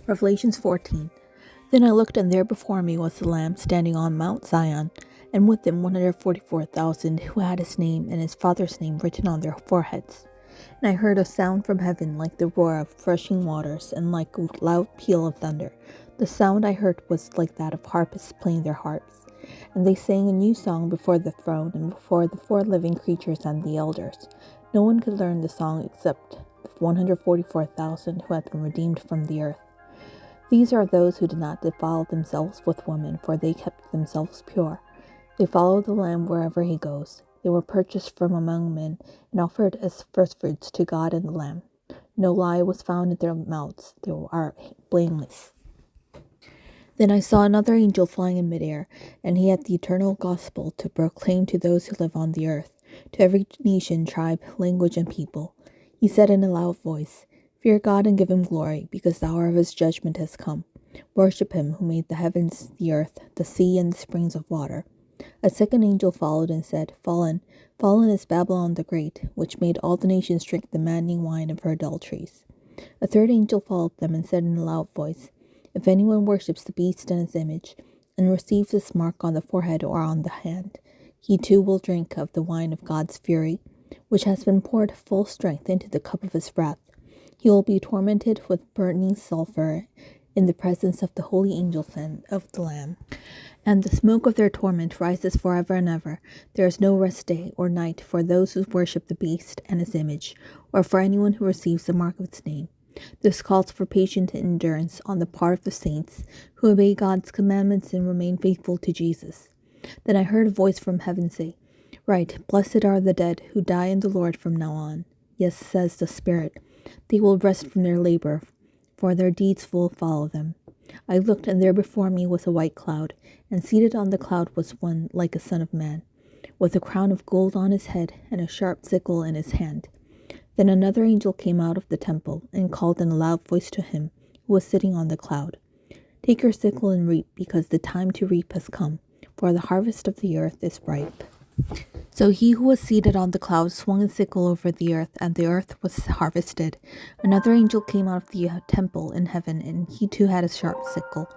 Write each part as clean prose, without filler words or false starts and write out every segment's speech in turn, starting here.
Revelations 14. Then I looked, and there before me was the Lamb standing on Mount Zion, and with him 144,000 who had his name and his Father's name written on their foreheads. And I heard a sound from heaven like the roar of rushing waters, and like a loud peal of thunder. The sound I heard was like that of harpists playing their harps. And they sang a new song before the throne, and before the 4 living creatures and the elders. No one could learn the song except the 144,000 who had been redeemed from the earth. These are those who did not defile themselves with women, for they kept themselves pure. They follow the Lamb wherever he goes. They were purchased from among men and offered as firstfruits to God and the Lamb. No lie was found in their mouths. They are blameless. Then I saw another angel flying in midair, and he had the eternal gospel to proclaim to those who live on the earth, to every nation, tribe, language, and people. He said in a loud voice, "Fear God and give him glory, because the hour of his judgment has come. Worship him who made the heavens, the earth, the sea, and the springs of water." A second angel followed and said, Fallen, fallen is Babylon the Great, which made all the nations drink the maddening wine of her adulteries. A third angel followed them and said in a loud voice, If anyone worships the beast and its image, and receives its mark on the forehead or on the hand, he too will drink of the wine of God's fury, which has been poured full strength into the cup of his wrath. He will be tormented with burning sulfur in the presence of the holy angels and of the Lamb. And the smoke of their torment rises forever and ever. There is no rest day or night for those who worship the beast and its image, or for anyone who receives the mark of its name. This calls for patient endurance on the part of the saints who obey God's commandments and remain faithful to Jesus. Then I heard a voice from heaven say, Right, blessed are the dead who die in the Lord from now on. Yes, says the Spirit. They will rest from their labor, for their deeds will follow them. I looked, and there before me was a white cloud, and seated on the cloud was one like a son of man, with a crown of gold on his head and a sharp sickle in his hand. Then another angel came out of the temple, and called in a loud voice to him who was sitting on the cloud, Take your sickle and reap, because the time to reap has come, for the harvest of the earth is ripe. So he who was seated on the cloud swung his sickle over the earth, and the earth was harvested. Another angel came out of the temple in heaven, and he too had a sharp sickle.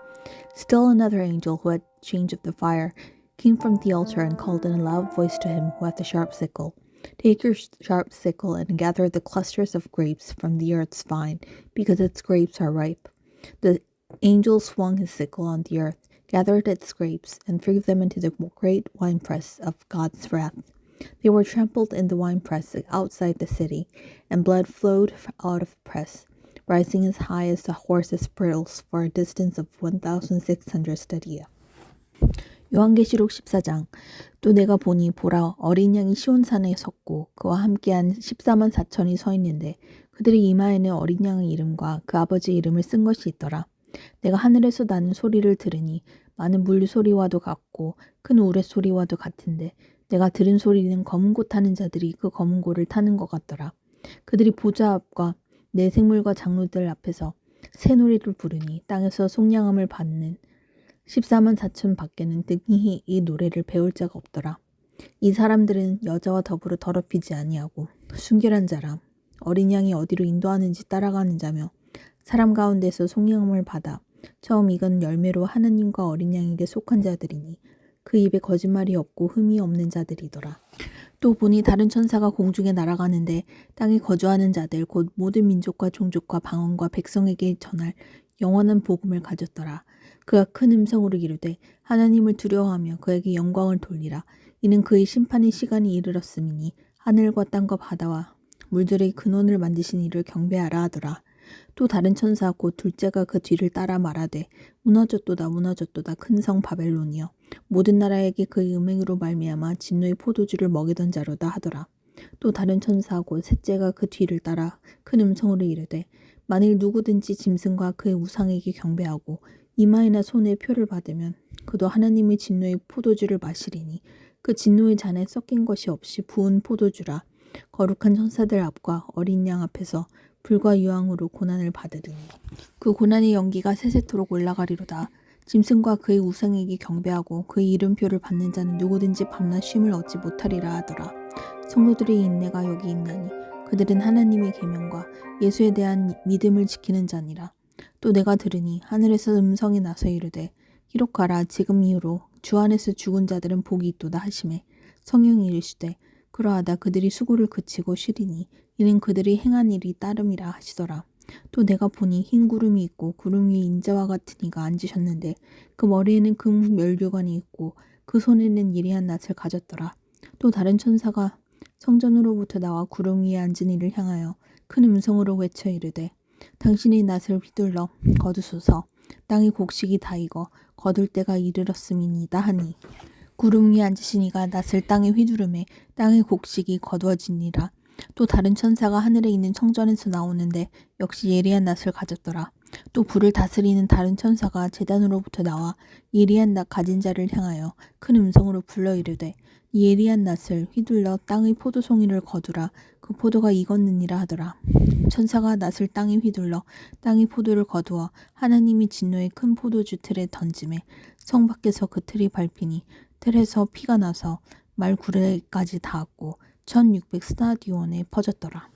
Still another angel, who had change of the fire, came from the altar and called in a loud voice to him who had the sharp sickle, Take your sharp sickle and gather the clusters of grapes from the earth's vine, because its grapes are ripe. The angel swung his sickle on the earth, gathered its grapes, and threw them into the great winepress of God's wrath. They were trampled in the winepress outside the city, and blood flowed out of the press, rising as high as the horse's bridles for a distance of 1,600 stadia. 요한계시록 14장. 또 내가 보니 보라, 어린 양이 시온산에 섰고 그와 함께한 14만 4천이 서 있는데 그들의 이마에는 어린 양의 이름과 그 아버지 이름을 쓴 것이 있더라. 내가 하늘에서 나는 소리를 들으니 많은 물소리와도 같고 큰 우레소리와도 같은데 내가 들은 소리는 검은 고 타는 자들이 그 검은 고를 타는 것 같더라. 그들이 보좌 앞과 내 생물과 장로들 앞에서 새 노래를 부르니 땅에서 속량함을 받는 14만 4천 밖에는 능히 이 노래를 배울 자가 없더라. 이 사람들은 여자와 더불어 더럽히지 아니하고 순결한 자라. 어린 양이 어디로 인도하는지 따라가는 자며 사람 가운데서 속량함을 받아 처음 익은 열매로 하나님과 어린 양에게 속한 자들이니 그 입에 거짓말이 없고 흠이 없는 자들이더라. 또 보니 다른 천사가 공중에 날아가는데 땅에 거주하는 자들 곧 모든 민족과 종족과 방언과 백성에게 전할 영원한 복음을 가졌더라. 그가 큰 음성으로 이르되 하나님을 두려워하며 그에게 영광을 돌리라. 이는 그의 심판의 시간이 이르렀음이니 하늘과 땅과 바다와 물들의 근원을 만드신 이를 경배하라 하더라. 또 다른 천사 곧 둘째가 그 뒤를 따라 말하되 무너졌도다 무너졌도다 큰 성 바벨론이여 모든 나라에게 그의 음행으로 말미암아 진노의 포도주를 먹이던 자로다 하더라. 또 다른 천사 곧 셋째가 그 뒤를 따라 큰 음성으로 이르되 만일 누구든지 짐승과 그의 우상에게 경배하고 이마에나 손에 표를 받으면 그도 하나님의 진노의 포도주를 마시리니 그 진노의 잔에 섞인 것이 없이 부은 포도주라. 거룩한 천사들 앞과 어린 양 앞에서 불과 유황으로 고난을 받으리니 그 고난의 연기가 세세토록 올라가리로다. 짐승과 그의 우상에게 경배하고 그의 이름표를 받는 자는 누구든지 밤낮 쉼을 얻지 못하리라 하더라. 성도들의 인내가 여기 있나니 그들은 하나님의 계명과 예수에 대한 믿음을 지키는 자니라. 또 내가 들으니 하늘에서 음성이 나서 이르되 기록하라. 지금 이후로 주 안에서 죽은 자들은 복이 있도다 하시매 성령이 이르시되 그러하다. 그들이 수고를 그치고 쉬리니 이는 그들이 행한 일이 따름이라 하시더라. 또 내가 보니 흰 구름이 있고 구름 위에 인자와 같은 이가 앉으셨는데 그 머리에는 금 면류관이 있고 그 손에는 예리한 낫을 가졌더라. 또 다른 천사가 성전으로부터 나와 구름 위에 앉은 이를 향하여 큰 음성으로 외쳐 이르되 당신의 낫을 휘둘러 거두소서. 땅의 곡식이 다 익어 거둘 때가 이르렀음이니이다 하니 구름 위에 앉으신 이가 낫을 땅에 휘두르매 땅의 곡식이 거두어지니라. 또 다른 천사가 하늘에 있는 성전에서 나오는데 역시 예리한 낫을 가졌더라. 또 불을 다스리는 다른 천사가 제단으로부터 나와 예리한 낫 가진 자를 향하여 큰 음성으로 불러 이르되 이 예리한 낫을 휘둘러 땅의 포도송이를 거두라. 그 포도가 익었느니라 하더라. 천사가 낫을 땅에 휘둘러 땅의 포도를 거두어 하나님이 진노의 큰 포도주 틀에 던지매 성 밖에서 그 틀이 밟히니 틀에서 피가 나서 말 구레까지 닿았고 1600 스타디온에 퍼졌더라.